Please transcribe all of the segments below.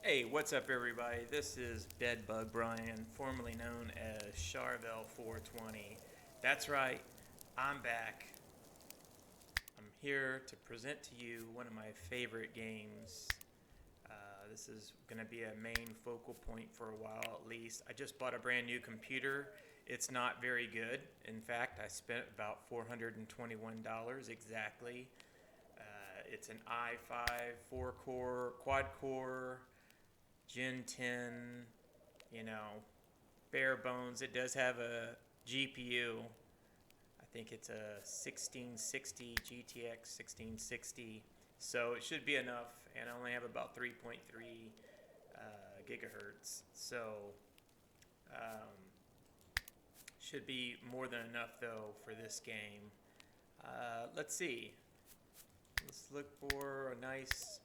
Hey, what's up, everybody? This is Bedbug Brian, formerly known as Charvel420. That's right, I'm back. I'm here to present to you one of my favorite games. This is going to be a main focal point for a while at least. I just bought a brand new computer. It's not very good. In fact, I spent about $421 exactly. It's an i5 4-core, quad-core, Gen 10, you know, bare bones. It does have a GPU. I think it's a 1660 GTX 1660. So it should be enough, and I only have about 3.3 gigahertz. So um, should be more than enough though for this game. Let's see. Let's look for a nice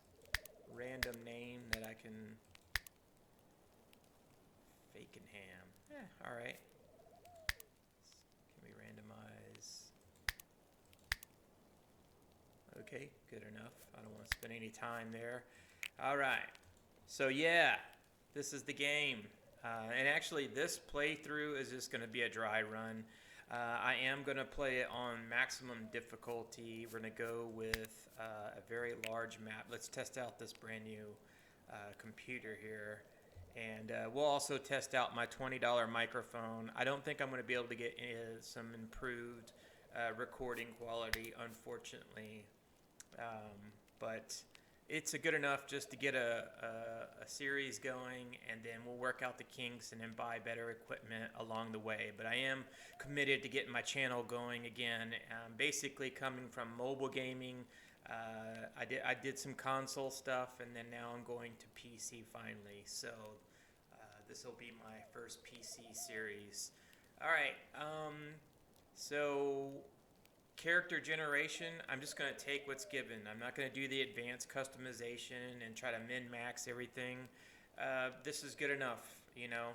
random name that I can. Fakenham. Alright. Can we randomize? Okay, good enough. I don't want to spend any time there. Alright. So yeah, this is the game. And actually this playthrough is just going to be a dry run. I am going to play it on maximum difficulty. We're going to go with a very large map. Let's test out this brand new computer here. And we'll also test out my $20 microphone. I don't think I'm going to be able to get some improved recording quality, unfortunately. But it's good enough just to get a series going, and then we'll work out the kinks and then buy better equipment along the way. But I am committed to getting my channel going again. Basically coming from mobile gaming. I did some console stuff, and then now I'm going to PC finally. So this will be my first PC series. All right. So character generation, I'm just going to take what's given. I'm not going to do the advanced customization and try to min-max everything. This is good enough, you know.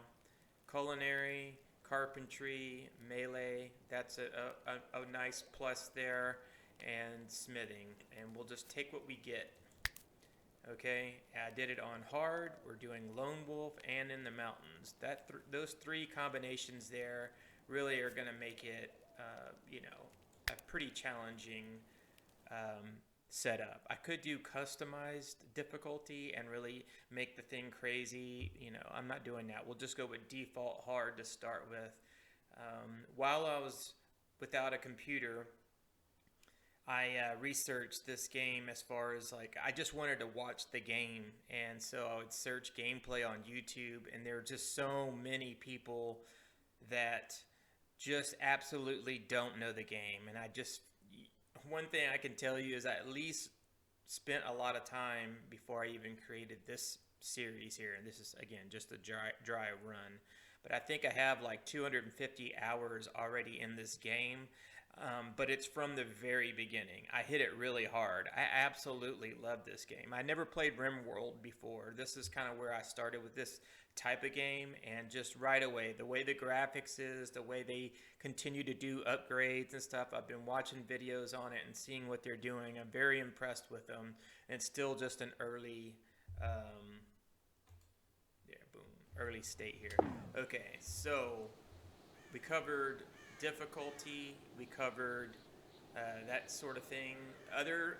Culinary, carpentry, melee, that's a nice plus there. And smithing, and we'll just take what we get. Okay, I did it on hard. We're doing Lonewolf and in the mountains. Those three combinations there really are going to make it, you know, a pretty challenging setup. I could do customized difficulty and really make the thing crazy. You know, I'm not doing that. We'll just go with default hard to start with. While I was without a computer, I researched this game as far as like I just wanted to watch the game, and so I would search gameplay on YouTube, and there are just so many people that just absolutely don't know the game. And one thing I can tell you is I at least spent a lot of time before I even created this series here, and this is again just a dry run. But I think I have like 250 hours already in this game. But it's from the very beginning. I hit it really hard. I absolutely love this game. I never played RimWorld before. This is kind of where I started with this type of game, and just right away, the way the graphics is, the way they continue to do upgrades and stuff, I've been watching videos on it and seeing what they're doing. I'm very impressed with them, and it's still just an early, early state here. Okay, so we covered difficulty, we covered that sort of thing. Other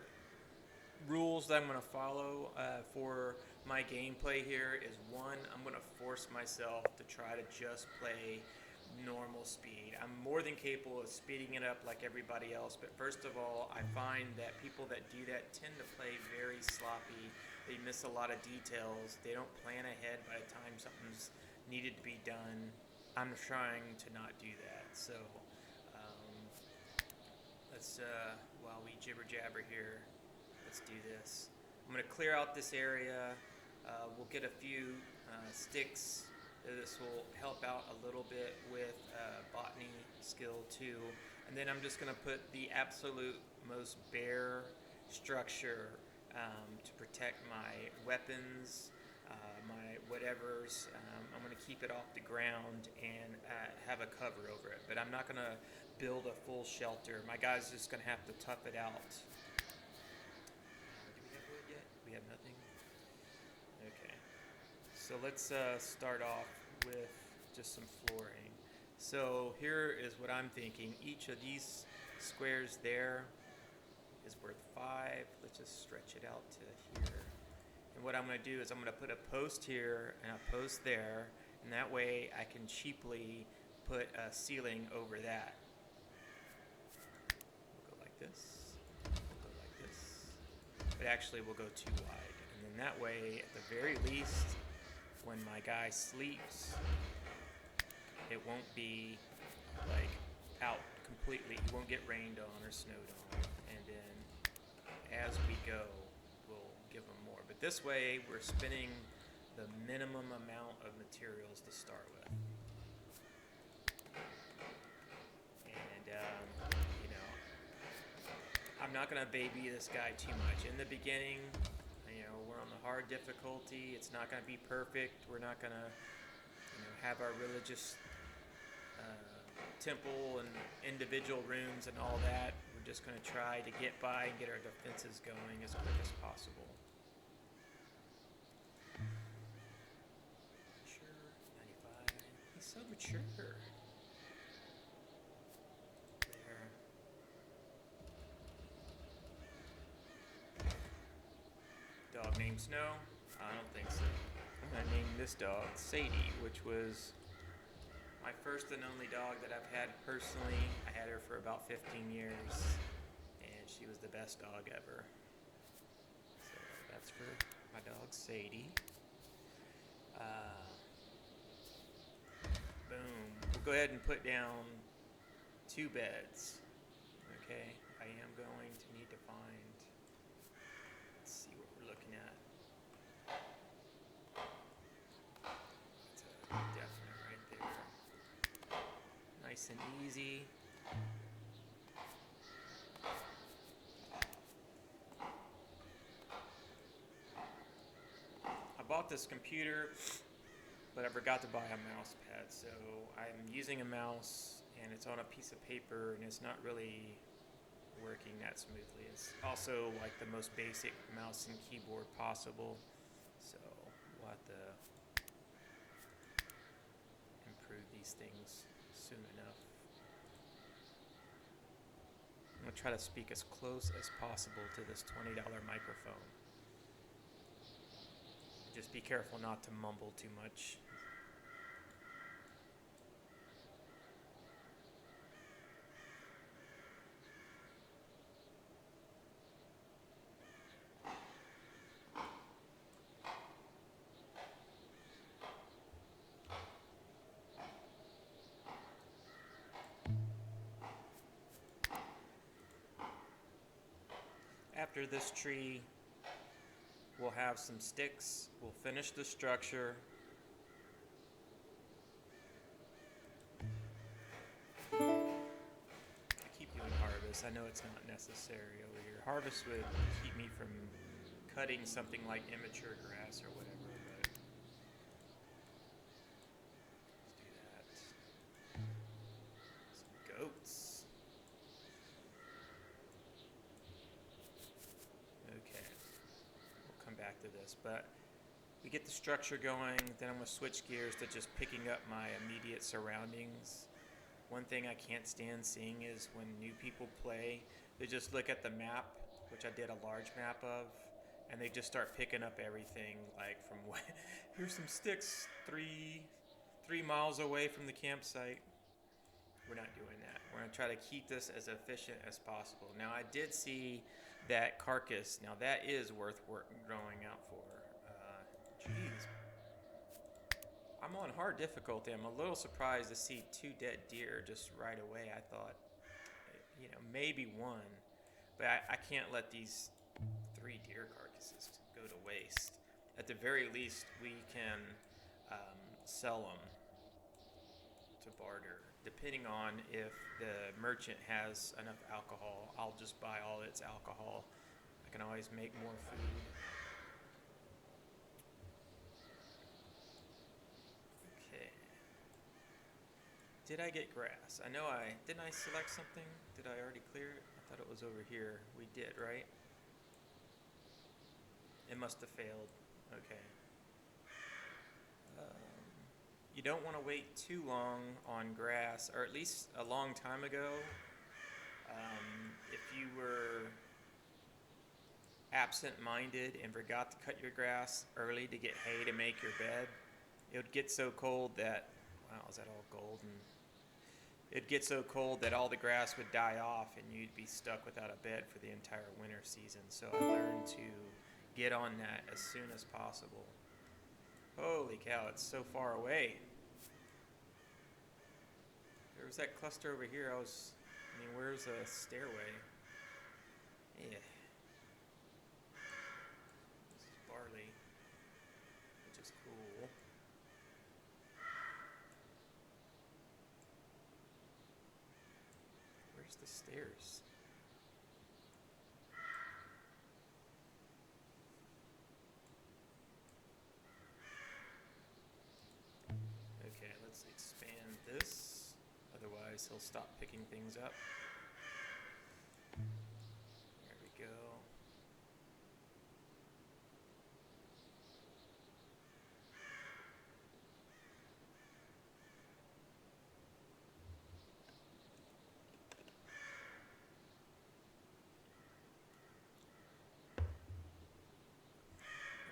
rules that I'm going to follow for my gameplay here is one, I'm going to force myself to try to just play normal speed. I'm more than capable of speeding it up like everybody else, but first of all, I find that people that do that tend to play very sloppy. They miss a lot of details. They don't plan ahead by the time something's needed to be done. I'm trying to not do that. So let's, while we jibber jabber here, let's do this. I'm going to clear out this area. We'll get a few sticks. This will help out a little bit with botany skill too. And then I'm just going to put the absolute most bare structure to protect my weapons, my whatevers. I'm going to keep it off the ground and have a cover over it. But I'm not going to build a full shelter. My guy's just going to have to tough it out. Do we have wood yet? We have nothing? Okay. So let's start off with just some flooring. So here is what I'm thinking. Each of these squares there is worth 5. Let's just stretch it out to here. And what I'm going to do is I'm going to put a post here and a post there, and that way I can cheaply put a ceiling over that. We'll go like this. We'll go like this. But actually we'll go too wide. And then that way, at the very least, when my guy sleeps, it won't be like out completely. He won't get rained on or snowed on. And then as we go, we'll give him more. But this way, we're spending the minimum amount of materials to start with. And, you know, I'm not going to baby this guy too much. In the beginning, you know, we're on the hard difficulty. It's not going to be perfect. We're not going to, you know, have our religious temple and individual rooms and all that. We're just going to try to get by and get our defenses going as quick as possible. Mature, 95. He's so mature. There. Dog named Snow? I don't think so. I'm going to name this dog Sadie, which was my first and only dog that I've had personally. I had her for about 15 years, and she was the best dog ever. So that's for my dog Sadie. Boom. We'll go ahead and put down 2 beds. Okay, I am going to need to find, let's see what we're looking at. That's a definite right there. Nice and easy. I bought this computer, but I forgot to buy a mouse pad, so I'm using a mouse and it's on a piece of paper and it's not really working that smoothly. It's also like the most basic mouse and keyboard possible, so we'll have to improve these things soon enough. I'm going to try to speak as close as possible to this $20 microphone. Just be careful not to mumble too much. After this tree, we'll have some sticks. We'll finish the structure. I keep doing harvest. I know it's not necessary over here. Harvest would keep me from cutting something like immature grass or whatever, but let's do that. Some goats. Okay. We'll come back to this, but we get the structure going, then I'm going to switch gears to just picking up my immediate surroundings. One thing I can't stand seeing is when new people play, they just look at the map, which I did a large map of, and they just start picking up everything, like from here's some sticks 3 miles away from the campsite. We're not doing that. We're going to try to keep this as efficient as possible. Now, I did see that carcass. Now, that is worth growing out for. Jeez. I'm on hard difficulty. I'm a little surprised to see 2 dead deer just right away. I thought, you know, maybe 1. But I can't let these 3 deer carcasses go to waste. At the very least, we can sell them to barter. Depending on if the merchant has enough alcohol, I'll just buy all its alcohol. I can always make more food. Okay. Did I get grass? I know didn't I select something? Did I already clear it? I thought it was over here. We did, right? It must have failed. Okay. don't want to wait too long on grass, or at least a long time ago. If you were absent-minded and forgot to cut your grass early to get hay to make your bed, it would get so cold that, wow, is that all golden? It'd get so cold that all the grass would die off and you'd be stuck without a bed for the entire winter season. So I learned to get on that as soon as possible. Holy cow, it's so far away. There was that cluster over here. Where's the stairway? Yeah. This is barley, which is cool. Where's the stairs? Okay, let's expand this. Otherwise, he'll stop picking things up. There we go.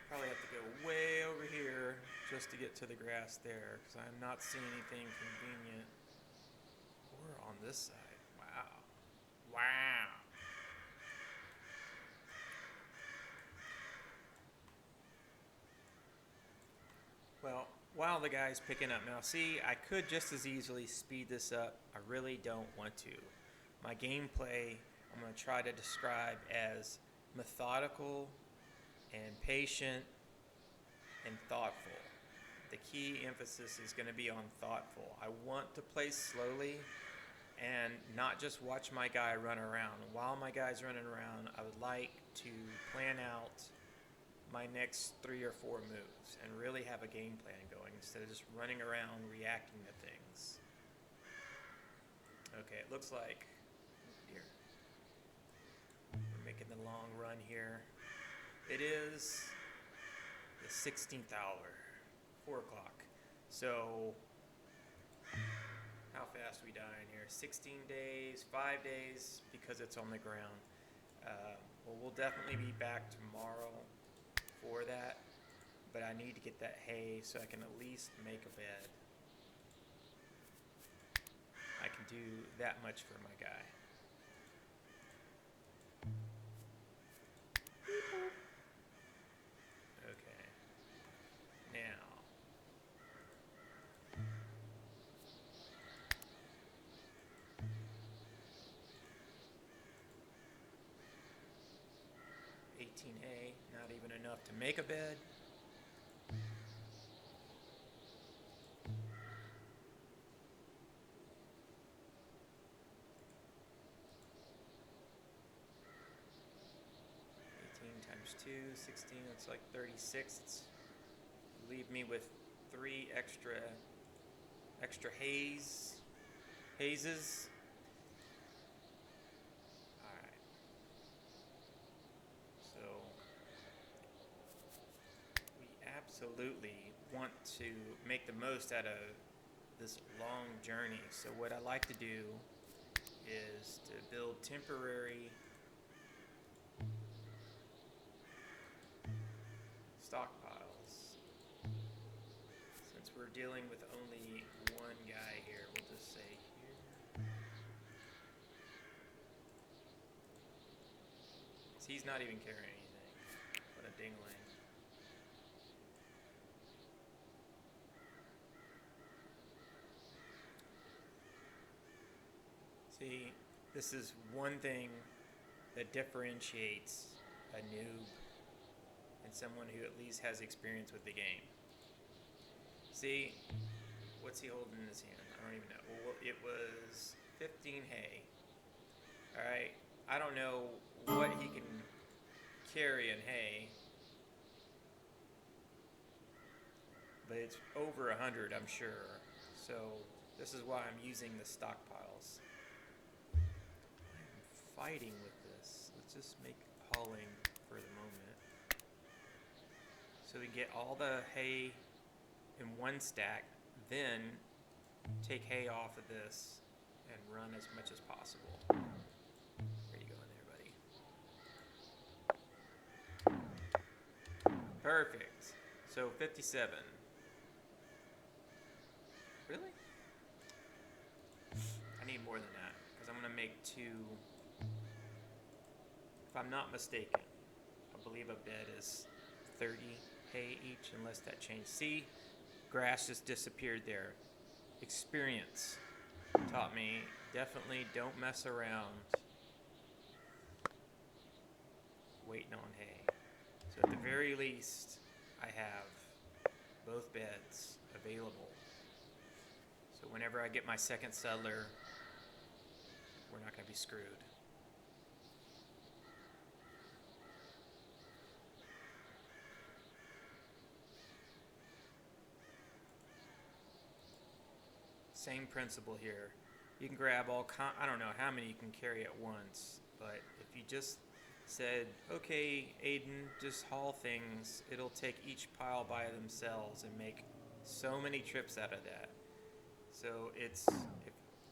Probably have to go way over here just to get to the grass there, because I'm not seeing anything convenient. Or on this side. Wow. Wow. Well, while the guy's picking up now, see, I could just as easily speed this up. I really don't want to. My gameplay, I'm going to try to describe as methodical and patient and thoughtful. The key emphasis is going to be on thoughtful. I want to play slowly and not just watch my guy run around. While my guy's running around, I would like to plan out my next 3 or 4 moves and really have a game plan going instead of just running around reacting to things. Okay, it looks like here we're making the long run here. It is the 16th hour, 4 o'clock. So how fast we dying here? 16 days, 5 days because it's on the ground. Well, we'll definitely be back tomorrow for that, but I need to get that hay so I can at least make a bed. I can do that much for my guy. Okay. Now. hay, not even enough to make a bed. Times 2, 16, it's like 36. It's leave me with 3 extra hazes. Alright. So we absolutely want to make the most out of this long journey. So what I like to do is to build temporary stockpiles. Since we're dealing with only one guy here, we'll just say here. So he's not even carrying anything. What a dingling. See, this is one thing that differentiates a noob and someone who at least has experience with the game. See, what's he holding in his hand? I don't even know. Well, it was 15 hay. Alright, I don't know what he can carry in hay, but it's over 100, I'm sure. So this is why I'm using the stockpiles. I'm fighting with this. Let's just make hauling for the moment. So we get all the hay in one stack, then take hay off of this and run as much as possible. There you go in there, buddy. Perfect. So 57. Really? I need more than that because I'm going to make 2. If I'm not mistaken, I believe a bed is 30 hay each, unless that changed. See, grass just disappeared there. Experience taught me definitely don't mess around waiting on hay. So at the very least, I have both beds available. So whenever I get my second settler, we're not going to be screwed. Same principle here. You can grab I don't know how many you can carry at once, but if you just said, okay, Aiden, just haul things, it'll take each pile by themselves and make so many trips out of that. So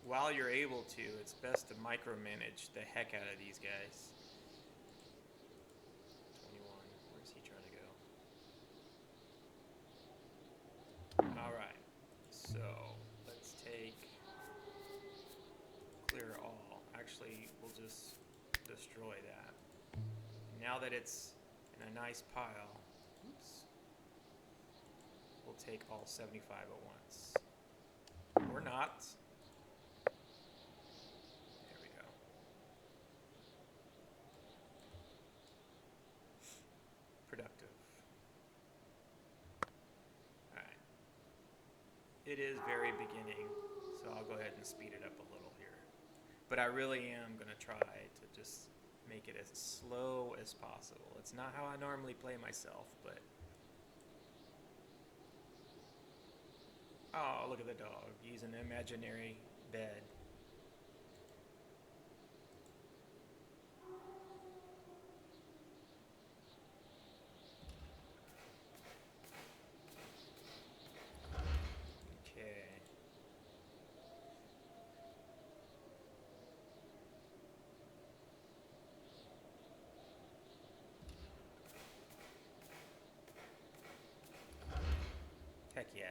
while you're able to, it's best to micromanage the heck out of these guys. 21, where's he trying to go? All right, so clear all. Actually, we'll just destroy that. Now that it's in a nice pile, we'll take all 75 at once. Or not. There we go. Productive. Alright. It is very beginning, so I'll go ahead and speed it up a little here. But I really am going to try to just make it as slow as possible. It's not how I normally play myself, but... Oh, look at the dog. He's an imaginary bed. Okay. Heck yeah.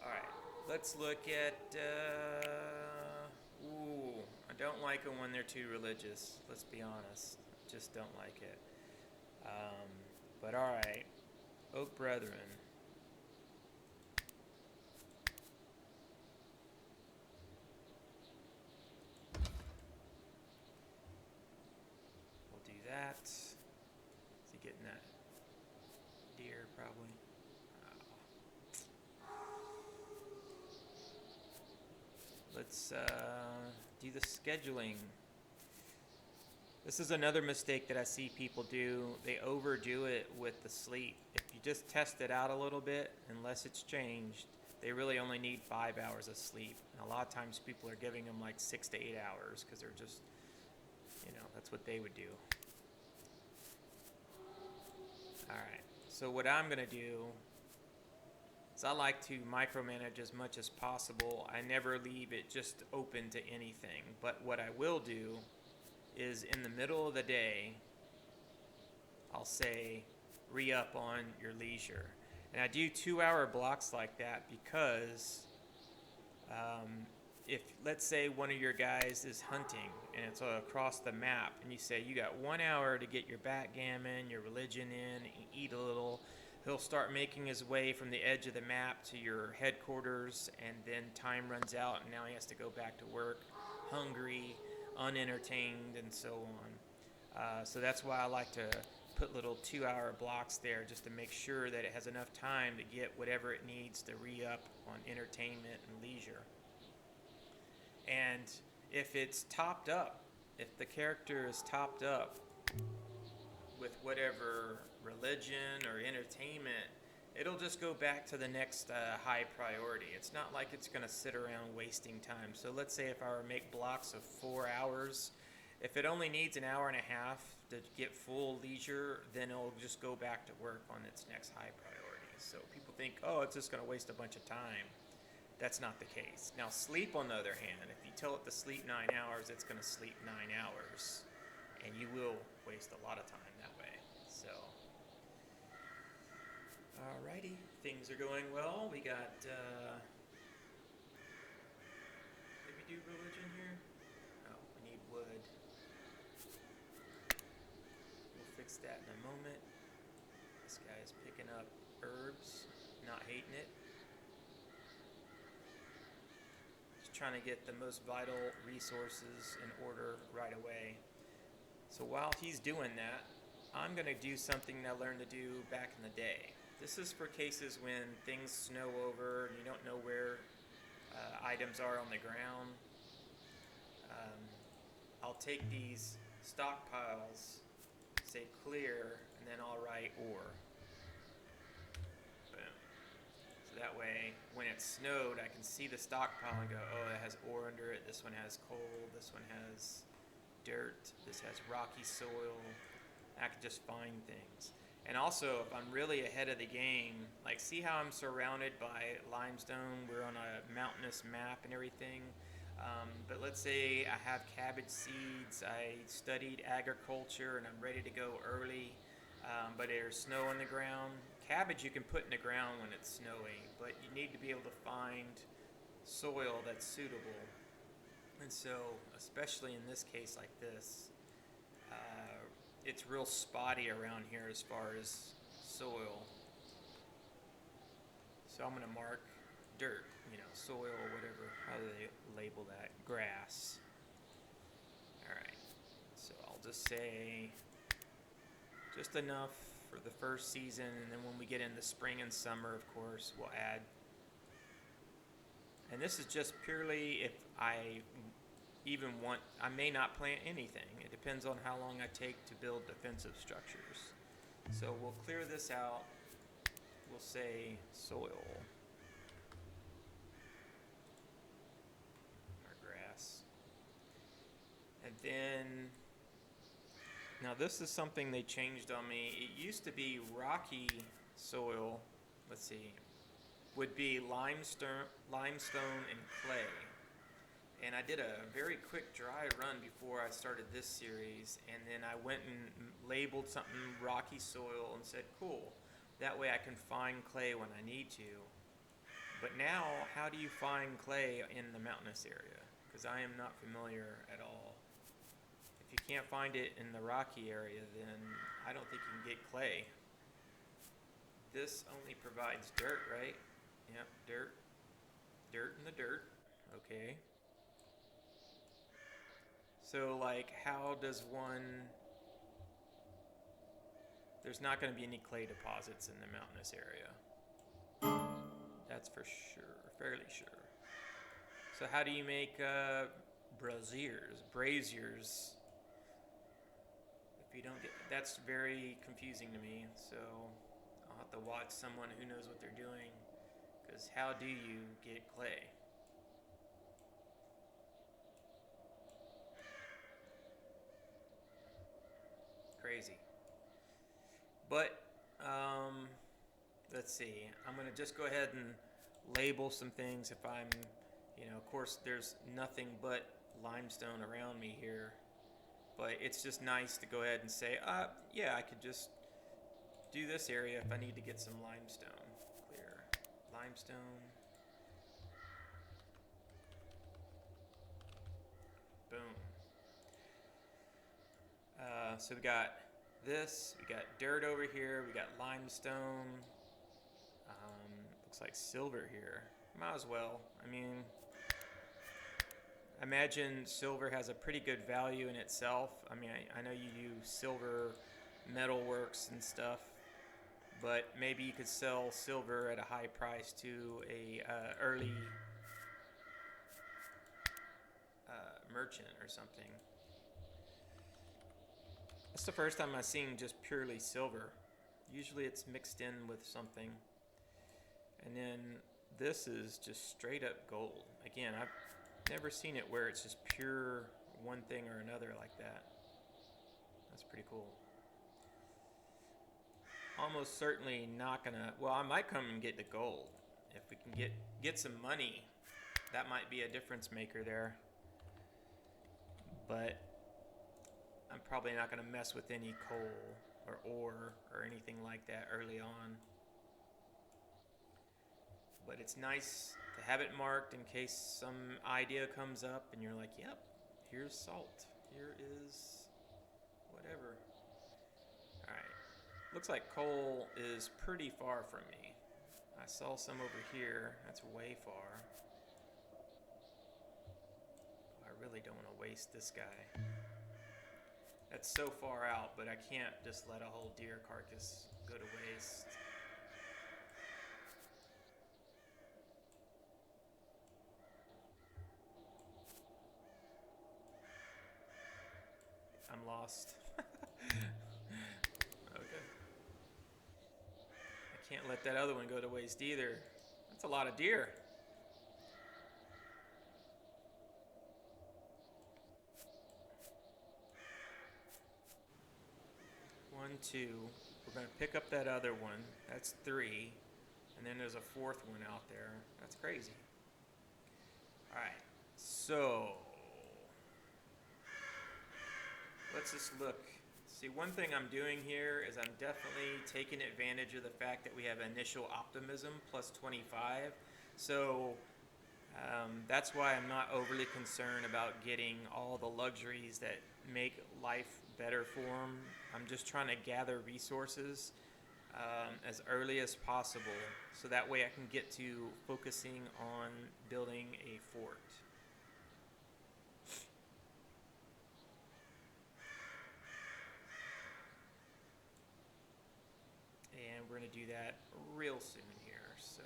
Alright, let's look at, ooh, I don't like them when they're too religious, let's be honest, just don't like it. But alright, Oak Brethren. We'll do that. Is he getting that deer, probably? Let's do the scheduling. This is another mistake that I see people do. They overdo it with the sleep. If you just test it out a little bit, unless it's changed, they really only need 5 hours of sleep. And a lot of times people are giving them like 6 to 8 hours because they're just, that's what they would do. Alright, so what I'm going to do is I like to micromanage as much as possible. I never leave it just open to anything. But what I will do is in the middle of the day, I'll say, re-up on your leisure. And I do 2-hour blocks like that because if, let's say, one of your guys is hunting and it's across the map, and you say you got 1 hour to get your backgammon, your religion in, and eat a little, he'll start making his way from the edge of the map to your headquarters, and then time runs out, and now he has to go back to work, hungry, unentertained, and so on. So that's why I like to put little 2-hour blocks there, just to make sure that it has enough time to get whatever it needs to re-up on entertainment and leisure. And if it's topped up, if the character is topped up with whatever religion or entertainment, it'll just go back to the next high priority. It's not like it's going to sit around wasting time. So let's say if I were to make blocks of 4 hours, if it only needs an hour and a half to get full leisure, then it'll just go back to work on its next high priority. So people think, oh, it's just going to waste a bunch of time. That's not the case. Now sleep, on the other hand, if you tell it to sleep 9 hours, it's going to sleep 9 hours. And you will waste a lot of time that way. So, alrighty, things are going well. We got, did we do religion here? Oh, we need wood. We'll fix that in a moment. This guy is picking up herbs, not hating it. Just trying to get the most vital resources in order right away. So while he's doing that, I'm going to do something I learned to do back in the day. This is for cases when things snow over and you don't know where items are on the ground. I'll take these stockpiles, say clear, and then I'll write ore. Boom. So that way, when it snowed, I can see the stockpile and go, oh, it has ore under it. This one has coal. This one has dirt. This has rocky soil. I can just find things. And also, if I'm really ahead of the game, like see how I'm surrounded by limestone? We're on a mountainous map and everything. But let's say I have cabbage seeds. I studied agriculture and I'm ready to go early, but there's snow on the ground. Cabbage you can put in the ground when it's snowing, but you need to be able to find soil that's suitable. And so, especially in this case like this, it's real spotty around here as far as soil. So I'm going to mark dirt, soil or whatever, how do they label that? Grass. Alright, so I'll just say just enough for the first season, and then when we get into spring and summer, of course, we'll add. And this is just purely if I may not plant anything. It depends on how long I take to build defensive structures. So we'll clear this out. We'll say soil. Our grass. And then, now this is something they changed on me. It used to be rocky soil, let's see, would be limestone and clay. And I did a very quick dry run before I started this series, and then I went and labeled something rocky soil and said, cool, that way I can find clay when I need to. But now, how do you find clay in the mountainous area? Because I am not familiar at all. If you can't find it in the rocky area, then I don't think you can get clay. This only provides dirt, right? Yep, dirt. Dirt in the dirt. Okay. So, like, how does one... There's not going to be any clay deposits in the mountainous area. That's for sure, fairly sure. So how do you make braziers? If you don't get... That's very confusing to me, so I'll have to watch someone who knows what they're doing, because how do you get clay? Crazy. But let's see, I'm going to just go ahead and label some things if I'm, of course there's nothing but limestone around me here, but it's just nice to go ahead and say, yeah, I could just do this area if I need to get some limestone. Clear. Limestone. Boom. So we got this, we got dirt over here, we got limestone, looks like silver here. Might as well. I mean, imagine silver has a pretty good value in itself. I mean, I know you do silver metalworks and stuff, but maybe you could sell silver at a high price to a early merchant or something. It's the first time I've seen just purely silver. Usually it's mixed in with something. And then this is just straight up gold. Again, I've never seen it where it's just pure one thing or another like that. That's pretty cool. almost certainly not gonna. Well, I might come and get the gold if we can get some money. That might be a difference maker there. But I'm probably not gonna mess with any coal or ore or anything like that early on. But it's nice to have it marked in case some idea comes up and you're like, yep, here's salt. Here is whatever. Alright. Looks like coal is pretty far from me. I saw some over here. That's way far. I really don't want to waste this guy. That's so far out, but I can't just let a whole deer carcass go to waste. I'm lost. Okay. I can't let that other one go to waste either. That's a lot of deer. One, two. We're going to pick up that other one. That's three. And then there's a fourth one out there. That's crazy. Alright. So, let's just look. See, one thing I'm doing here is I'm definitely taking advantage of the fact that we have initial optimism plus 25. So that's why I'm not overly concerned about getting all the luxuries that make life better for them. I'm just trying to gather resources as early as possible so that way I can get to focusing on building a fort. And we're going to do that real soon here. So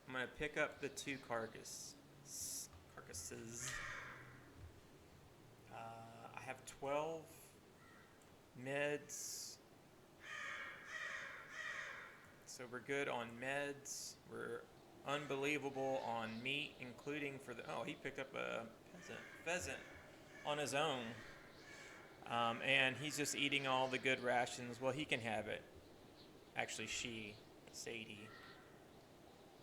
I'm going to pick up the two carcasses. I have 12 meds. So we're good on meds. We're unbelievable on meat, including for the... Oh, he picked up a pheasant on his own. And he's just eating all the good rations. Well, he can have it. Actually, Sadie,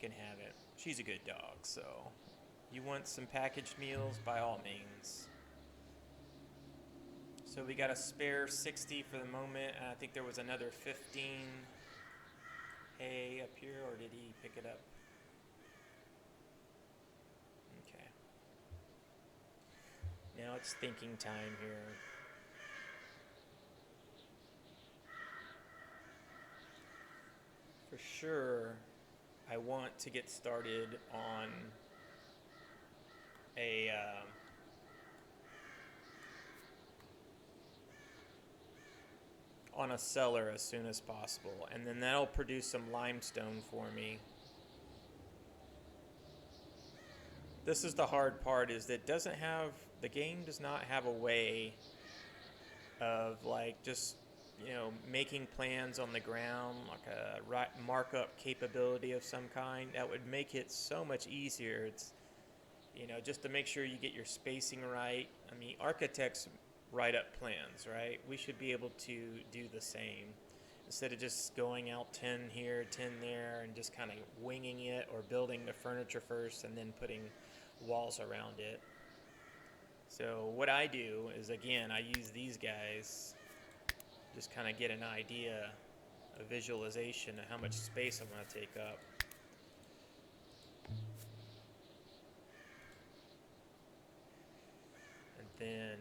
can have it. She's a good dog, so you want some packaged meals, by all means. So we got a spare 60 for the moment, and I think there was another 15 hay up here, or did he pick it up? Okay. Now it's thinking time here. For sure, I want to get started on a cellar as soon as possible, and then that'll produce some limestone for me. This is the hard part, is that the game does not have a way of like just making plans on the ground, like a markup capability of some kind that would make it so much easier. It's just to make sure you get your spacing right. I mean, architects write up plans, right? We should be able to do the same instead of just going out 10 here, 10 there, and just kind of winging it, or building the furniture first and then putting walls around it. So what I do is, again, I use these guys, just kind of get an idea, a visualization of how much space I'm going to take up. And then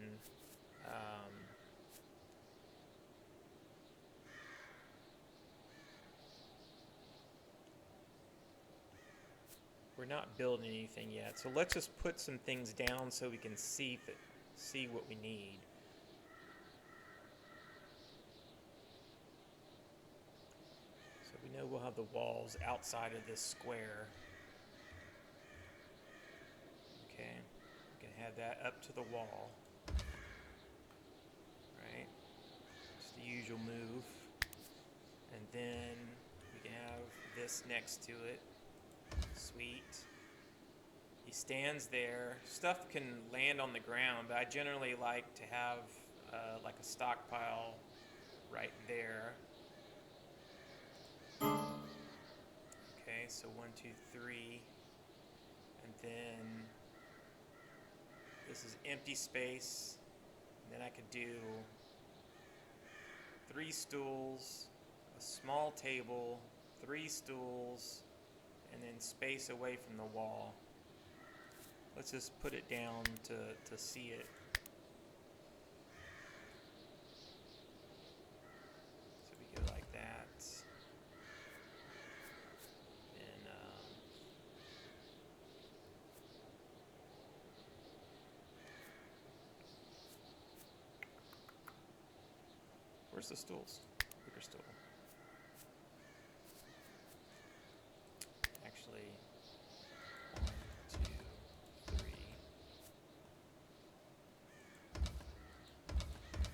we're not building anything yet, so let's just put some things down so we can see what we need. So we know we'll have the walls outside of this square. Okay, we can have that up to the wall. Right, just the usual move. And then we can have this next to it. Sweet. He stands there. Stuff can land on the ground, but I generally like to have like a stockpile right there. so 1, 2, 3, and then this is empty space. And then I could do 3 stools, a small table, 3 stools, and then space away from the wall. Let's just put it down to see it. So we go like that. And where's the stools? Bigger stool. Actually, 1, 2, 3.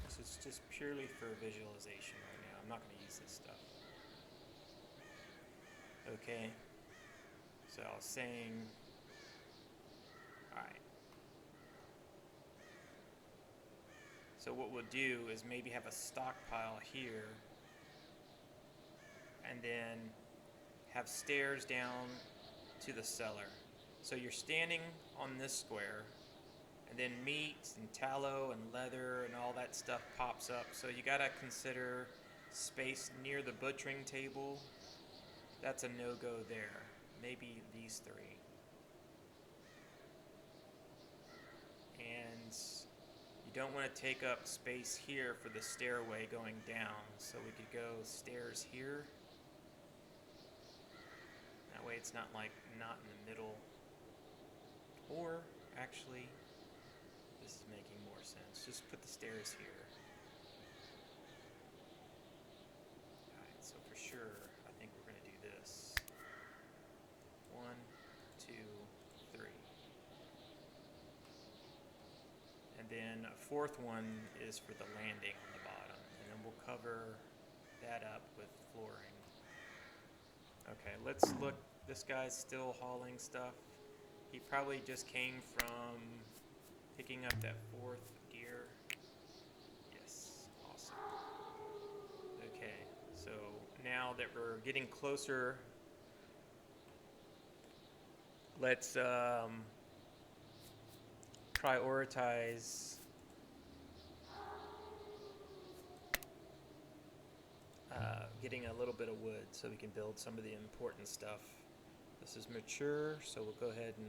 This is just purely for visualization right now. I'm not going to use this stuff. Okay. So I was saying, alright. So what we'll do is maybe have a stockpile here, and then have stairs down to the cellar. So you're standing on this square, and then meat and tallow and leather and all that stuff pops up. So you gotta consider space near the butchering table. That's a no-go there. Maybe these 3. And you don't want to take up space here for the stairway going down. So we could go stairs here. That way it's not like not in the middle. Or actually, this is making more sense. Just put the stairs here. Alright, so for sure, I think we're going to do this. 1, 2, 3. And then a 4th one is for the landing on the bottom. And then we'll cover that up with flooring. Okay, let's look. This guy's still hauling stuff. He probably just came from picking up that 4th deer. Yes, awesome. Okay, so now that we're getting closer, let's prioritize getting a little bit of wood so we can build some of the important stuff. This is mature, so we'll go ahead and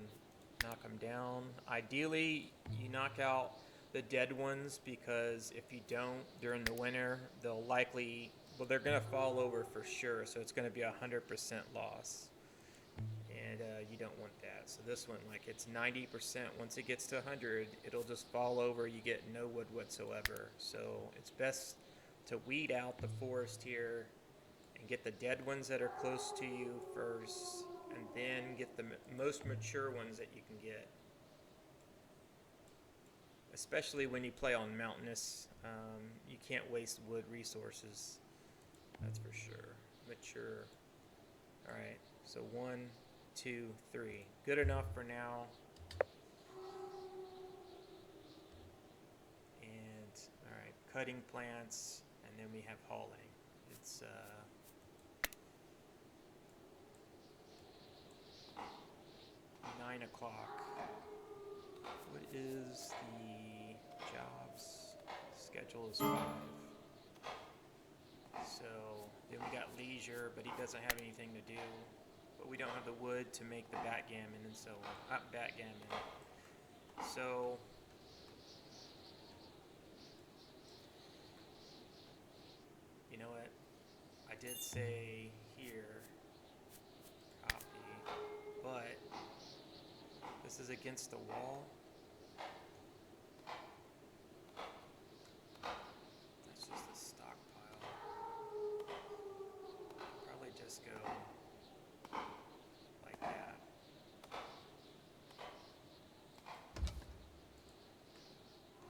knock them down. Ideally, you knock out the dead ones, because if you don't during the winter, they'll likely, well, they're going to fall over for sure, so it's going to be 100% loss. And you don't want that. So this one, like, it's 90%. Once it gets to 100, it'll just fall over. You get no wood whatsoever. So it's best to weed out the forest here and get the dead ones that are close to you first, and then get the most mature ones that you can get. Especially when you play on mountainous, you can't waste wood resources. That's for sure. Mature. All right, so 1, 2, 3. Good enough for now. And all right, cutting plants, and then we have hauling. It's 9 o'clock. What is the jobs? Schedule is 5. So then we got leisure, but he doesn't have anything to do. But we don't have the wood to make the backgammon and so on. Not backgammon. So you know what? I did say here, copy, but this is against the wall. That's just a stockpile. Probably just go like that.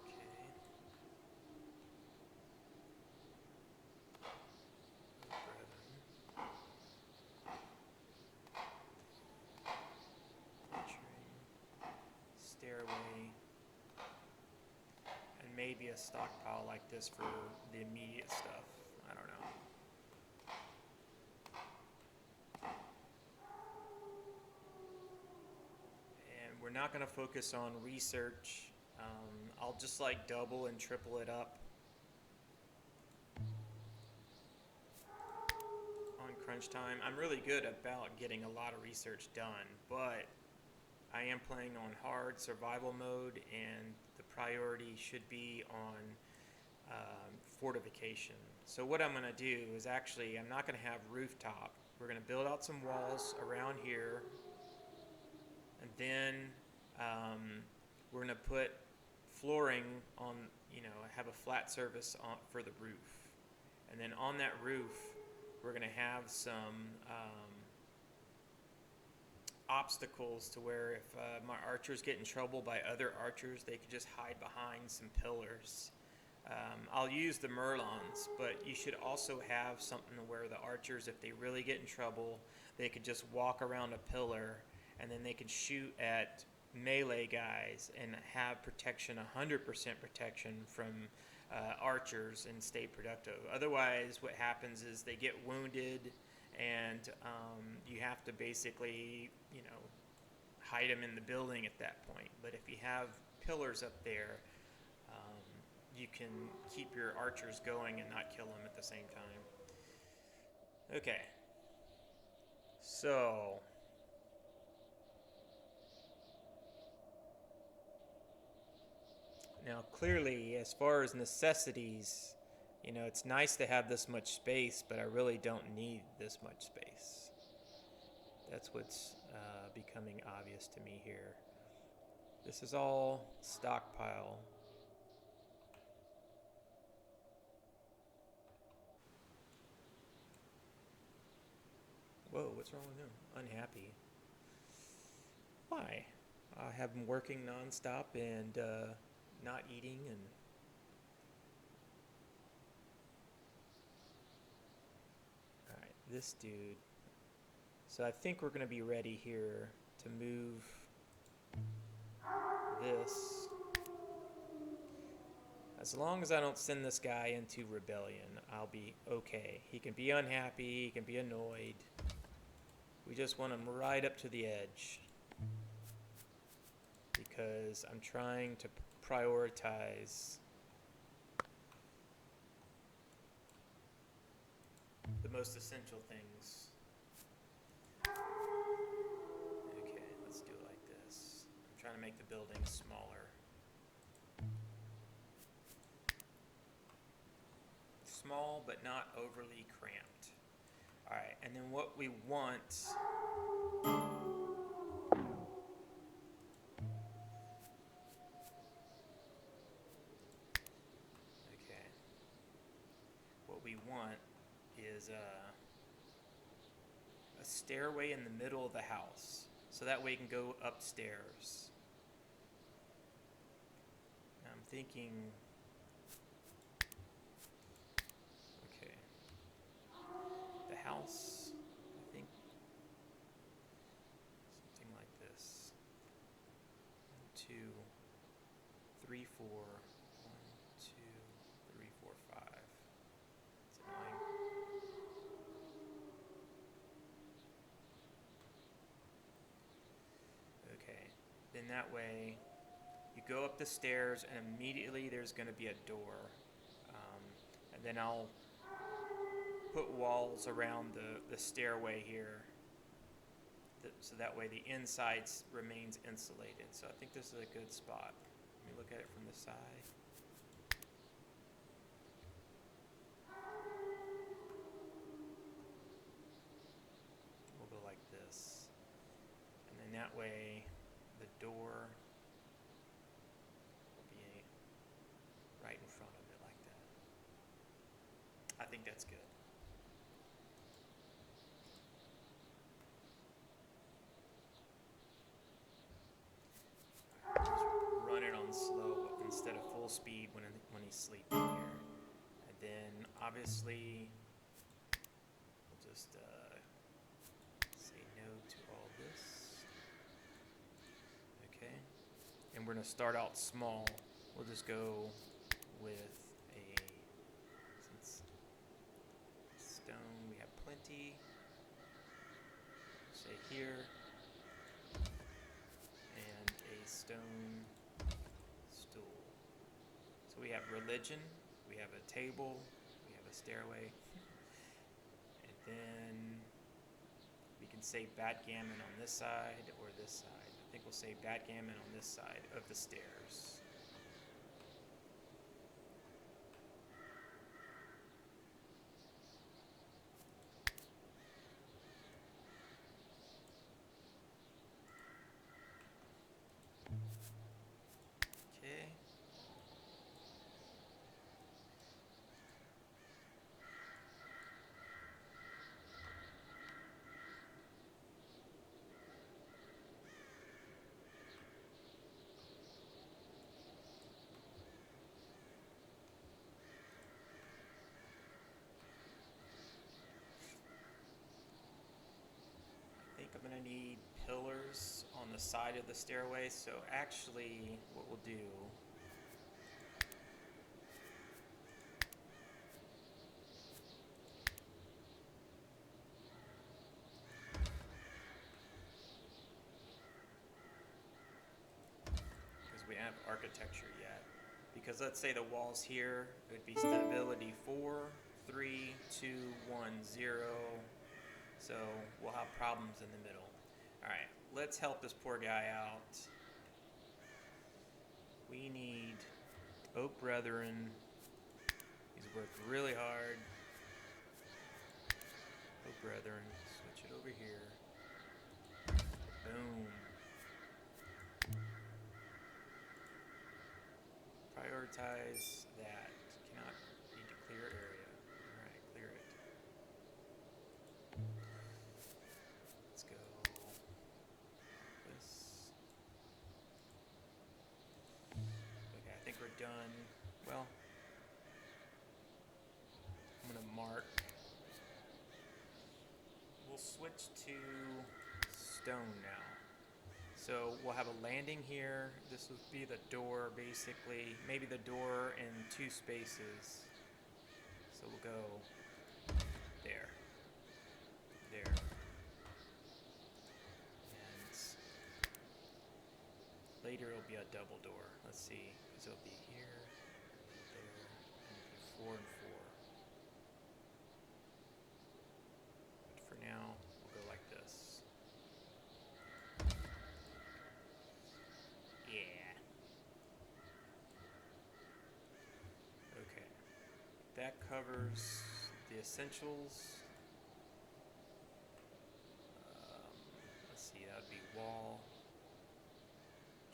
Okay. Stairway, and maybe a stockpile like this for the immediate stuff. I don't know. not going to focus on research. I'll just like double and triple it up on crunch time. I'm really good about getting a lot of research done, but I am playing on hard survival mode, and the priority should be on fortification. So what I'm going to do is actually, I'm not going to have rooftop. We're going to build out some walls around here, and then we're going to put flooring on, have a flat surface for the roof. And then on that roof, we're going to have some obstacles to where if my archers get in trouble by other archers, they could just hide behind some pillars. I'll use the Merlons, but you should also have something where the archers, if they really get in trouble, they could just walk around a pillar, and then they could shoot at melee guys and have protection, 100% protection from archers, and stay productive. Otherwise, what happens is they get wounded, and you have to basically, hide them in the building at that point. But if you have pillars up there, you can keep your archers going and not kill them at the same time. Okay. So now clearly, as far as necessities, it's nice to have this much space, but I really don't need this much space. That's what's becoming obvious to me here. This is all stockpile. Whoa, what's wrong with him? Unhappy. Why? I have him working nonstop and not eating, and alright, this dude. So I think we're going to be ready here to move this. As long as I don't send this guy into rebellion, I'll be okay. He can be unhappy, he can be annoyed. We just want him right up to the edge, because I'm trying to prioritize the most essential things. Okay, let's do it like this. I'm trying to make the building smaller. Small, but not overly cramped. Alright, and then what we want... Okay. What we want is a stairway in the middle of the house, so that way you can go upstairs. I'm thinking... Okay. The house, I think, something like this. 1, 2, 3, 4. 1, 2, 3, 4, 5. It's annoying. Okay, then that way you go up the stairs and immediately there's going to be a door. And then I'll put walls around the stairway here, so that way the inside remains insulated. So I think this is a good spot. Let me look at it from the side. We'll go like this. And then that way the door will be right in front of it like that. I think that's good. Slow instead of full speed when he's sleeping here. And then obviously we'll just say no to all this. Okay, and we're going to start out small. We'll just go with since stone we have plenty, say here, and stone stool. So we have religion, we have a table, we have a stairway, and then we can say backgammon on this side or this side. I think we'll say backgammon on this side of the stairs. Okay. I think I'm going to need pillars on the side of the stairway, so actually what we'll do because we don't have architecture yet, because let's say the walls here, it would be stability 4, 3, 2, 1, 0. So we'll have problems in the middle. All right, let's help this poor guy out. We need Oak Brethren. He's worked really hard. Oak Brethren, switch it over here. Boom. Prioritize that. Cannot need to clear area. All right, clear it. Let's go. This. Okay, I think we're done. Well, I'm gonna mark. We'll switch to stone now. So we'll have a landing here. This would be the door, basically. Maybe the door in 2 spaces. So we'll go there, there, and later it'll be a double door. Let's see, so it'll be here, there, and 4 and 4. But for now, we'll go like this. Yeah. Okay. That covers the essentials. Let's see, that would be wall.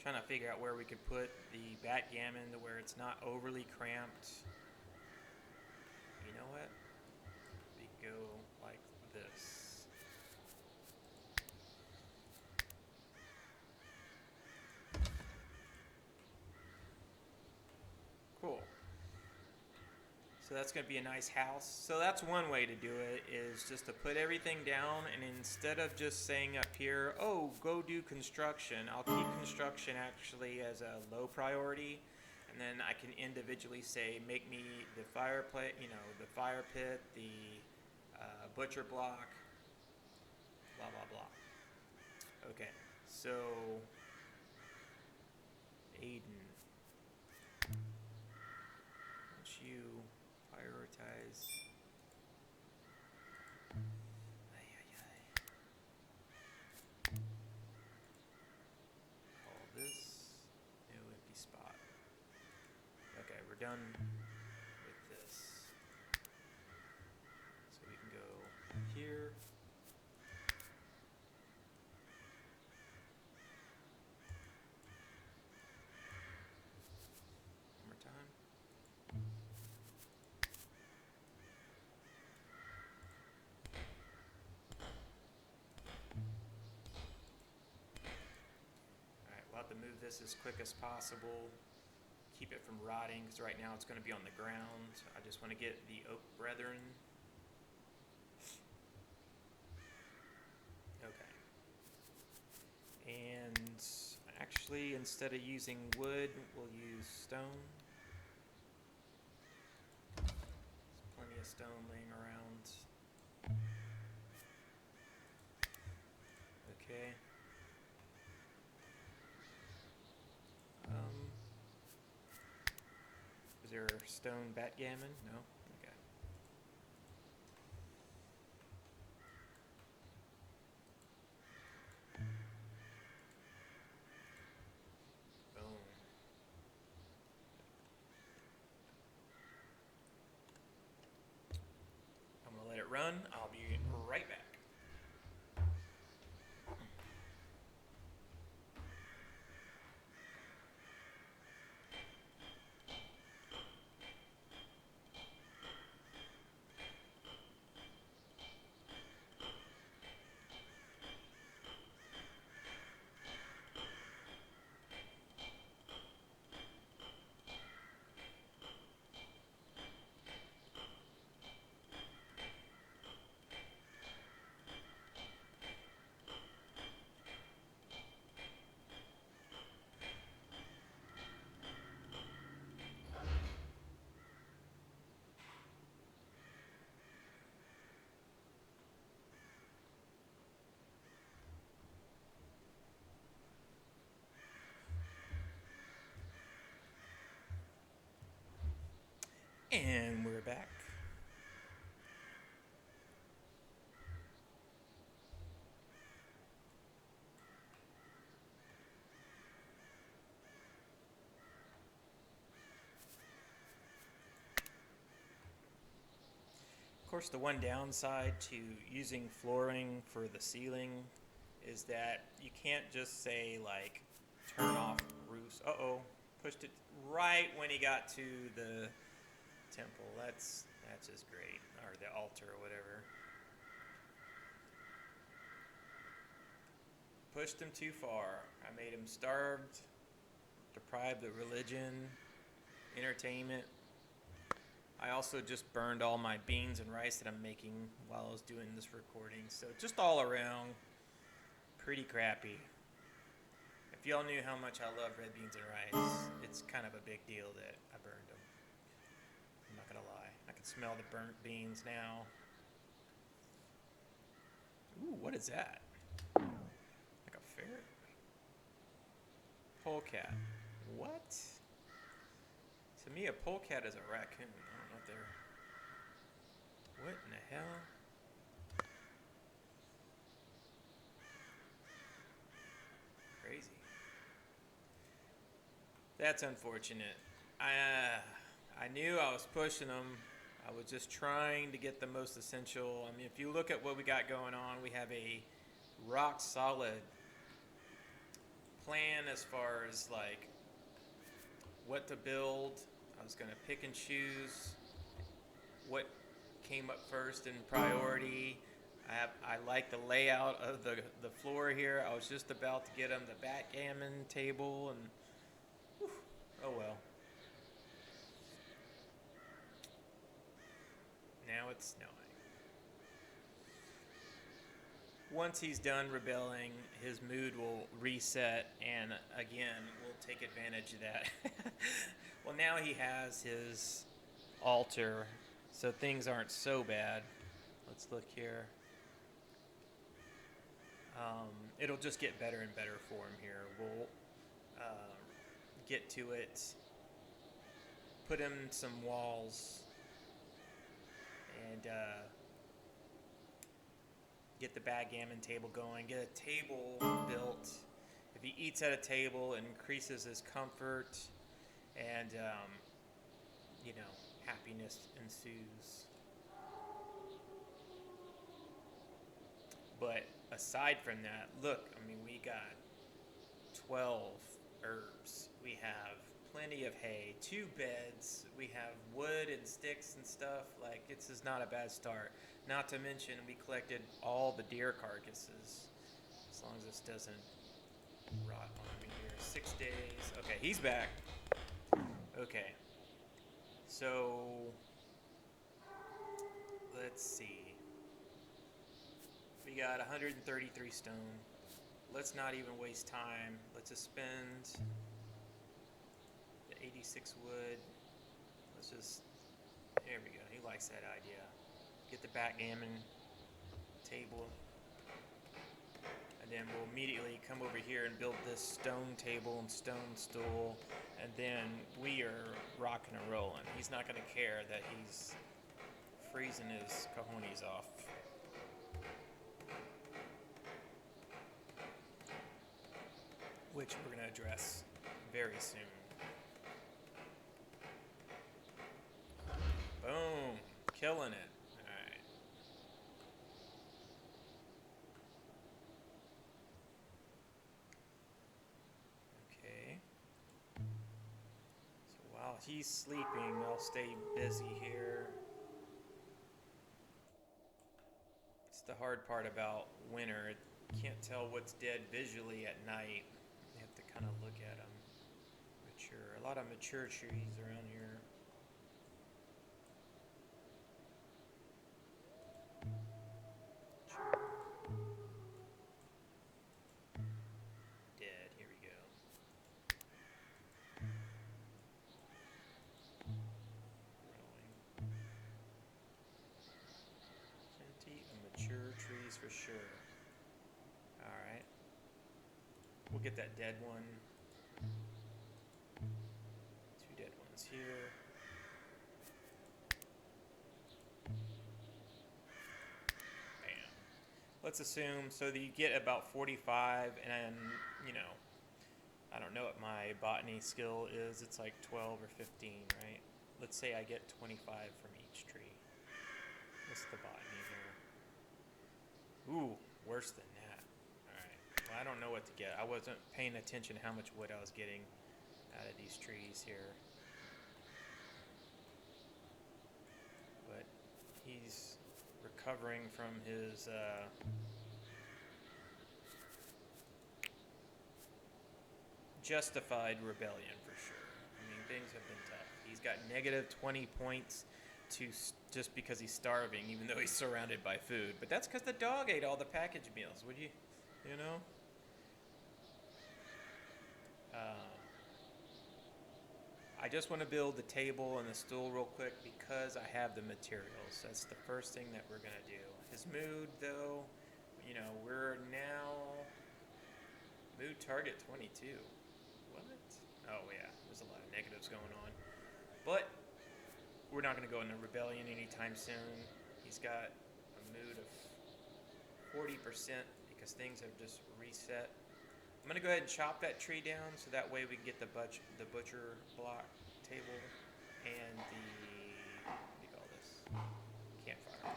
Trying to figure out where we could put the backgammon to where it's not overly cramped. You know what? We go like this. Cool. So that's going to be a nice house. So that's one way to do it, is just to put everything down, and instead of just saying up here, oh, go do construction, I'll keep construction actually as a low priority, and then I can individually say, make me the fireplace, the fire pit, the butcher block, blah, blah, blah. Okay, so Aiden, once you prioritize. Call this new empty spot. Okay, we're done with this. So we can go here. One more time. We'll have to move this as quick as possible, keep it from rotting, because right now it's going to be on the ground. I just want to get the Oak Brethren. Okay. And actually, instead of using wood, we'll use stone. There's plenty of stone laying around. Okay. stone backgammon? No? Okay. Boom. I'm going to let it run. I'll be right back. And we're back. Of course, the one downside to using flooring for the ceiling is that you can't just say, like, turn off roofs. Uh-oh, pushed it right when he got to the temple. That's just great. Or the altar or whatever. Pushed him too far. I made him starved, deprived of religion, entertainment. I also just burned all my beans and rice that I'm making while I was doing this recording. So just all around, pretty crappy. If y'all knew how much I love red beans and rice, it's kind of a big deal that I burned them. I'm not gonna lie. I can smell the burnt beans now. Ooh, what is that? Like a ferret? Polecat. What? To me, a polecat is a raccoon. I don't know if they're... What in the hell? Crazy. That's unfortunate. I knew I was pushing them. I was just trying to get the most essential. I mean, if you look at what we got going on, we have a rock solid plan as far as like what to build. I was going to pick and choose what came up first in priority. I like the layout of the floor here. I was just about to get him the backgammon table, and whew, oh well. Now it's snowing. Once he's done rebelling, his mood will reset, and again, we'll take advantage of that. Well, now he has his altar, so things aren't so bad. Let's look here. It'll just get better and better for him here. We'll get to it, put him some walls, and get the backgammon table going, get a table built. If he eats at a table, it increases his comfort, and, happiness ensues. But aside from that, look, I mean, we got 12 herbs. We have plenty of hay, 2 beds. We have wood and sticks and stuff. Like, this is not a bad start. Not to mention, we collected all the deer carcasses. As long as this doesn't rot on me here. 6 days. Okay, he's back. Okay. So, let's see. We got 133 stone. Let's not even waste time. Let's just spend the 86 wood. Let's just, there we go. He likes that idea. Get the backgammon table. And then we'll immediately come over here and build this stone table and stone stool, and then we are rocking and rolling. He's not going to care that he's freezing his cojones off. Which we're going to address very soon. Boom. Killing it. Alright. Okay. So while he's sleeping, I'll stay busy here. It's the hard part about winter. You can't tell what's dead visually at night. You have to kind of look at them. Mature. A lot of mature trees around here. Dead. Here we go. Growing. Plenty of mature trees for sure. Alright. We'll get that dead one. Two dead ones here. Bam. Let's assume so that you get about 45, and you know, I don't know what my botany skill is. It's like 12 or 15, right? Let's say I get 25 from each tree. What's the botany here? Ooh, worse than that. Alright. Well, I don't know what to get. I wasn't paying attention to how much wood I was getting out of these trees here. But he's recovering from his justified rebellion for sure. I mean, things have been tough. He's got negative 20 points just because he's starving, even though he's surrounded by food. But that's because the dog ate all the package meals. Would you know? I just want to build the table and the stool real quick because I have the materials. That's the first thing that we're going to do. His mood, though, you know, we're now mood target 22. What? Oh, yeah, there's a lot of negatives going on. But we're not going to go into rebellion anytime soon. He's got a mood of 40% because things have just reset. I'm going to go ahead and chop that tree down so that way we can get the butcher block table and the, what do you call this, campfire.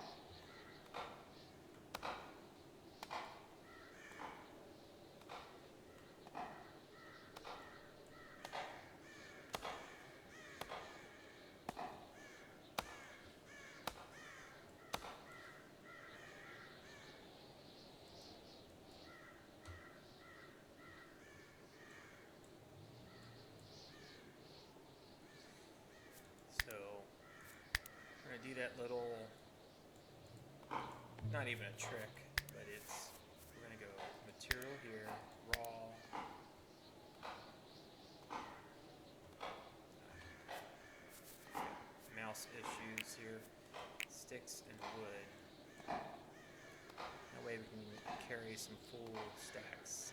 Do that little, not even a trick, but we're going to go material here, raw, mouse issues here, sticks and wood. That way we can carry some full stacks.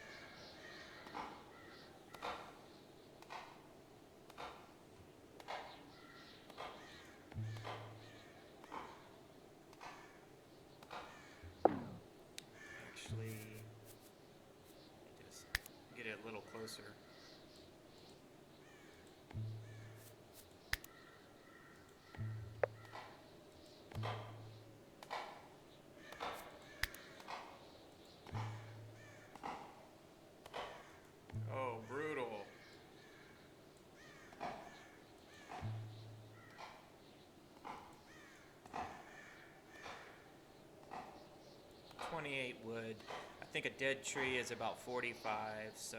Just get it a little closer. Oh, brutal. $28 wood. I think a dead tree is about 45, so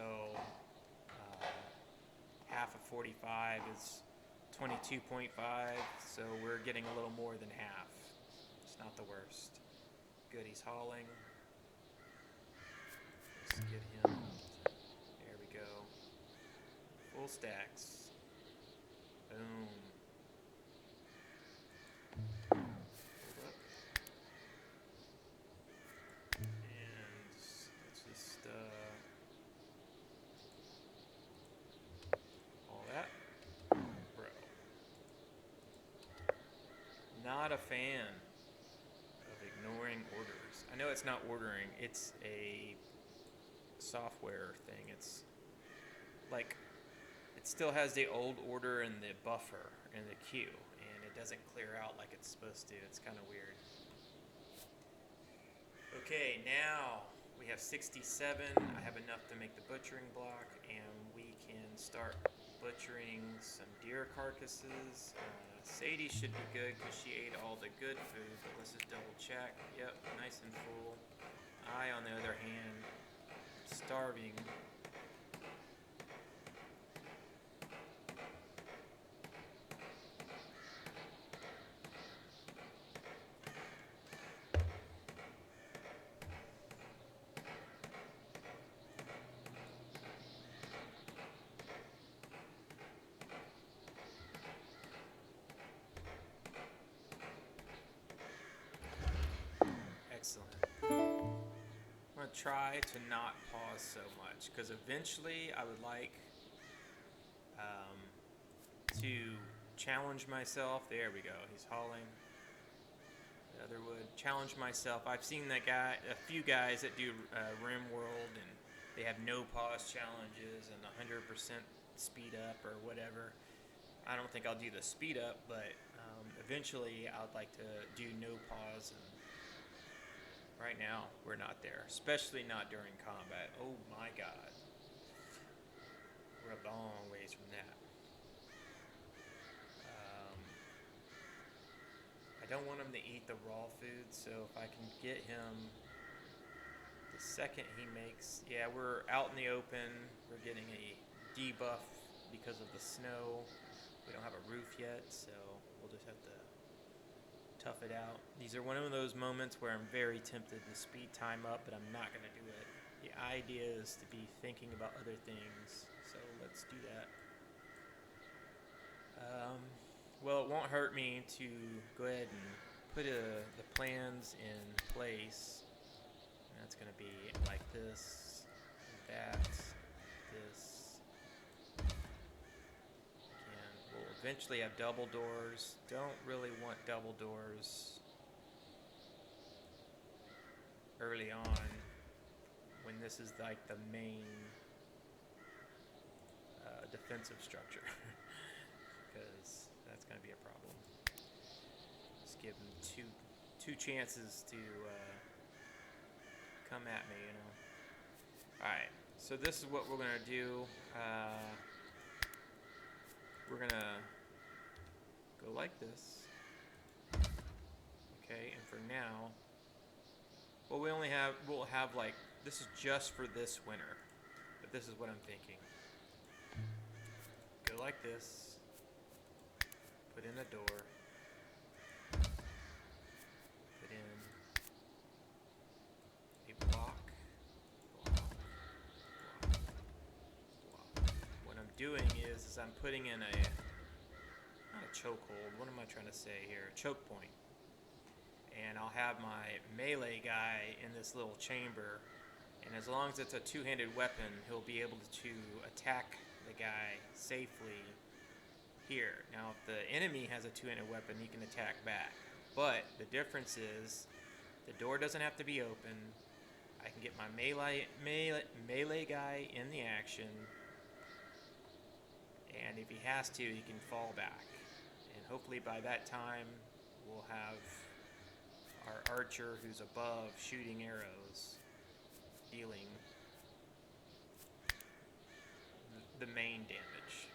half of 45 is 22.5, so we're getting a little more than half. It's not the worst. Good, he's hauling. Let's get him. There we go. Full stacks. Boom. Hold up. And let's just not a fan of ignoring orders. I know it's not ordering, it's a software thing. It's like it still has the old order in the buffer in the queue, and it doesn't clear out like it's supposed to. It's kind of weird. Okay, now we have 67. I have enough to make the butchering block, and we can start butchering some deer carcasses. Sadie should be good because she ate all the good food, but let's just double check. Yep, nice and full. I, on the other hand, starving. Excellent. I'm going to try to not pause so much because eventually I would like to challenge myself. There we go. He's hauling the other wood. Challenge myself. I've seen a few guys that do Rim World, and they have no pause challenges and 100% speed up or whatever. I don't think I'll do the speed up, but eventually I'd like to do no pause. And right now, we're not there, especially not during combat. Oh my god. We're a long ways from that. I don't want him to eat the raw food, so if I can get him the second he makes... Yeah, we're out in the open. We're getting a debuff because of the snow. We don't have a roof yet, so we'll just have to tough it out. These are one of those moments where I'm very tempted to speed time up, but I'm not going to do it. The idea is to be thinking about other things, so let's do that. Well, it won't hurt me to go ahead and put the plans in place. And that's going to be like this, that, this. Again, we'll eventually have double doors. Don't really want double doors early on when this is like the main defensive structure. Because that's going to be a problem. Just give them two chances to come at me, you know. Alright, so this is what we're going to do. We're going to go like this. Okay, and for now, well, we'll have like, this is just for this winter. But this is what I'm thinking. Go like this. Put in a door. Put in a block. What I'm doing is I'm putting in not a chokehold. What am I trying to say here? A choke point. And I'll have my melee guy in this little chamber. And as long as it's a two-handed weapon, he'll be able to attack the guy safely here. Now, if the enemy has a two-handed weapon, he can attack back. But the difference is the door doesn't have to be open. I can get my melee guy in the action. And if he has to, he can fall back. And hopefully by that time, we'll have our archer who's above shooting arrows, dealing the main damage.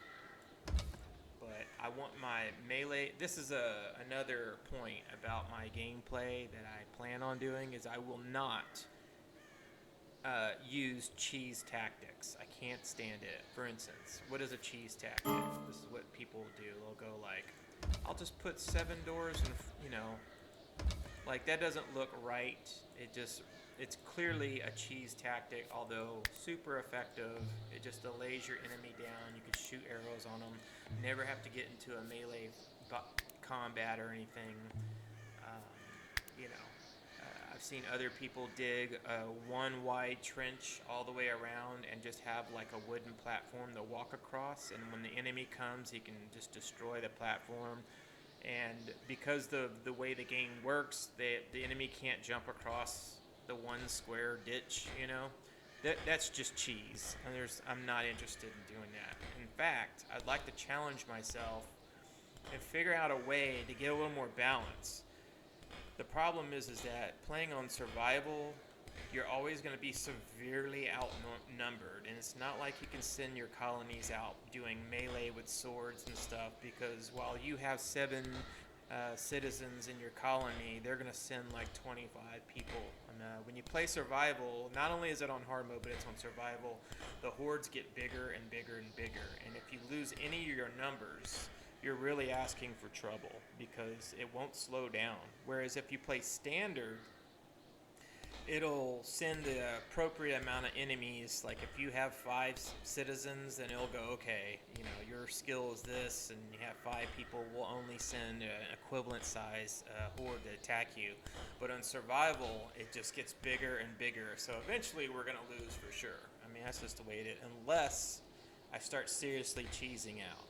But I want my melee... This is another point about my gameplay that I plan on doing, is I will not use cheese tactics. I can't stand it. For instance, what is a cheese tactic? This is what people do. They'll go like, I'll just put 7 doors and, you know, like that doesn't look right. It's clearly a cheese tactic, although super effective. It just delays your enemy down. You can shoot arrows on them. Never have to get into a melee combat or anything. You know, I've seen other people dig a one wide trench all the way around and just have like a wooden platform to walk across. And when the enemy comes, he can just destroy the platform. And because the way the game works, the enemy can't jump across the one square ditch. That's just cheese. And I'm not interested in doing that. In fact, I'd like to challenge myself and figure out a way to get a little more balance. The problem is that playing on survival, you're always going to be severely outnumbered, and it's not like you can send your colonies out doing melee with swords and stuff, because while you have 7 citizens in your colony, they're going to send like 25 people. And when you play survival, not only is it on hard mode, but it's on survival, the hordes get bigger and bigger and bigger, and if you lose any of your numbers, you're really asking for trouble, because it won't slow down. Whereas if you play standard, it'll send the appropriate amount of enemies. Like if you have 5 citizens, then it'll go, okay, your skill is this, and you have 5 people, we'll only send an equivalent size horde to attack you. But on survival, it just gets bigger and bigger, so eventually we're going to lose for sure. I mean, that's just the way it is, unless I start seriously cheesing out.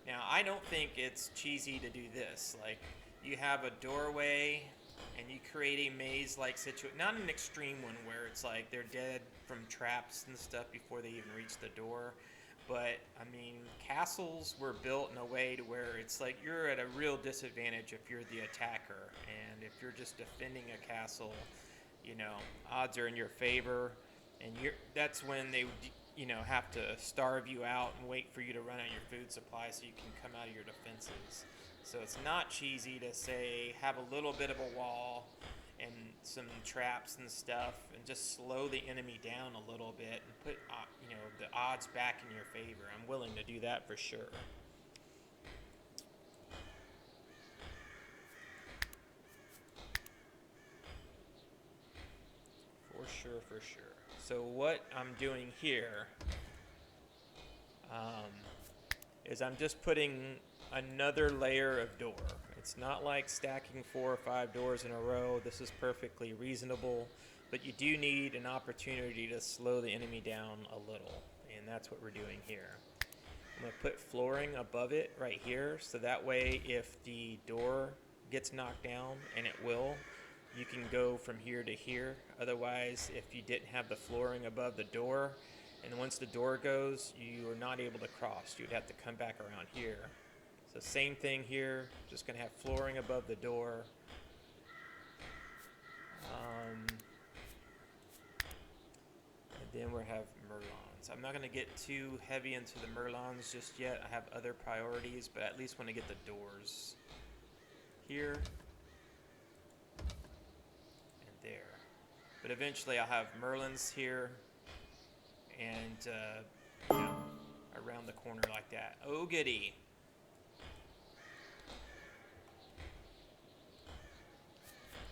Now, I don't think it's cheesy to do this. Like, you have a doorway, and you create a maze-like situation. Not an extreme one where it's like they're dead from traps and stuff before they even reach the door. But, I mean, castles were built in a way to where it's like you're at a real disadvantage if you're the attacker. And if you're just defending a castle, odds are in your favor. And that's when they have to starve you out and wait for you to run out of your food supply so you can come out of your defenses. So it's not cheesy to say have a little bit of a wall and some traps and stuff and just slow the enemy down a little bit and put the odds back in your favor. I'm willing to do that for sure. For sure. So what I'm doing here is I'm just putting another layer of door. It's not like stacking 4 or 5 doors in a row. This is perfectly reasonable, but you do need an opportunity to slow the enemy down a little, and that's what we're doing here. I'm going to put flooring above it right here, so that way if the door gets knocked down, and it will, you can go from here to here. Otherwise, if you didn't have the flooring above the door, and once the door goes, you are not able to cross. You'd have to come back around here. So same thing here, just going to have flooring above the door. And then we'll have Merlons. I'm not going to get too heavy into the Merlons just yet. I have other priorities, but I at least want to get the doors here and there. But eventually I'll have Merlins here and around the corner like that. Oh goody.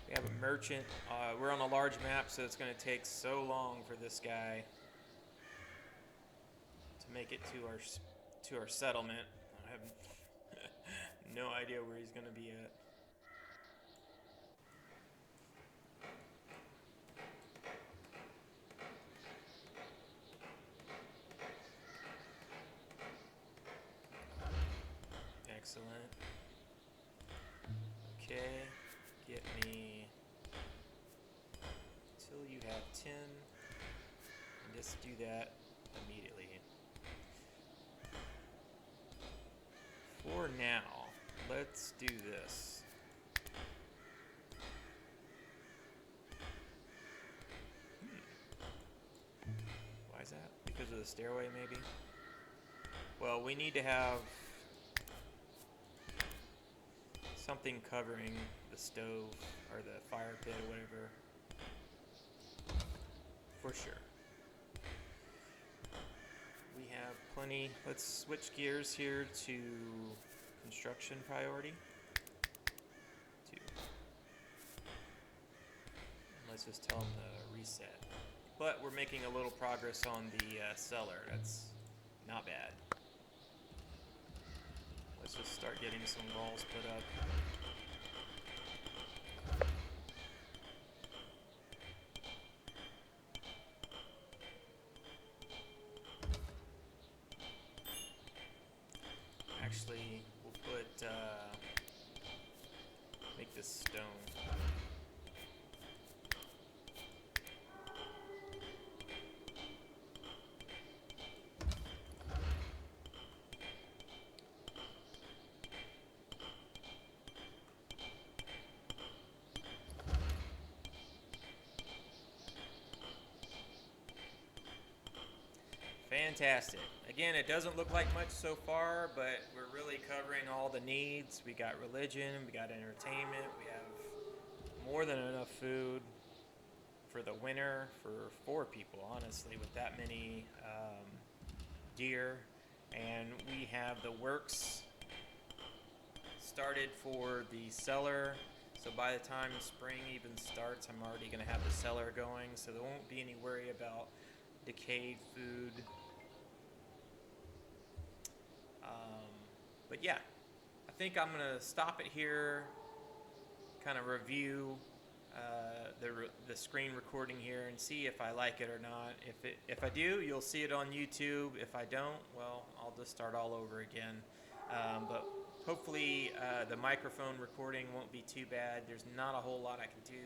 We have a merchant. We're on a large map, so it's going to take so long for this guy to make it to our settlement. I have no idea where he's going to be at. Excellent. Okay, get me until you have 10, and just do that immediately. For now, let's do this. Why is that? Because of the stairway, maybe? Well, we need to have something covering the stove or the fire pit or whatever. For sure. We have plenty. Let's switch gears here to construction priority. 2. And let's just tell them to reset. But we're making a little progress on the cellar. That's not bad. Let's just start getting some walls put up. Actually, we'll put make this stone. Fantastic. Again, it doesn't look like much so far, but we're really covering all the needs. We got religion, we got entertainment, we have more than enough food for the winter for 4 people, honestly, with that many deer. And we have the works started for the cellar. So by the time spring even starts, I'm already going to have the cellar going, so there won't be any worry about decayed food. But yeah, I think I'm going to stop it here, kind of review the screen recording here and see if I like it or not. If I do, you'll see it on YouTube. If I don't, well, I'll just start all over again. But hopefully the microphone recording won't be too bad. There's not a whole lot I can do.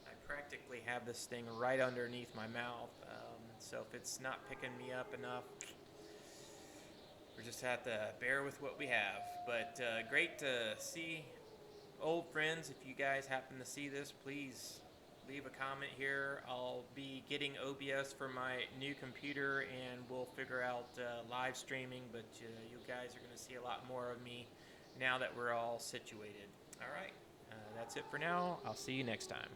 I practically have this thing right underneath my mouth, so if it's not picking me up enough, we just have to bear with what we have. But great to see old friends. If you guys happen to see this, please leave a comment here. I'll be getting OBS for my new computer, and we'll figure out live streaming, but you guys are going to see a lot more of me now that we're all situated. All right, that's it for now. I'll see you next time.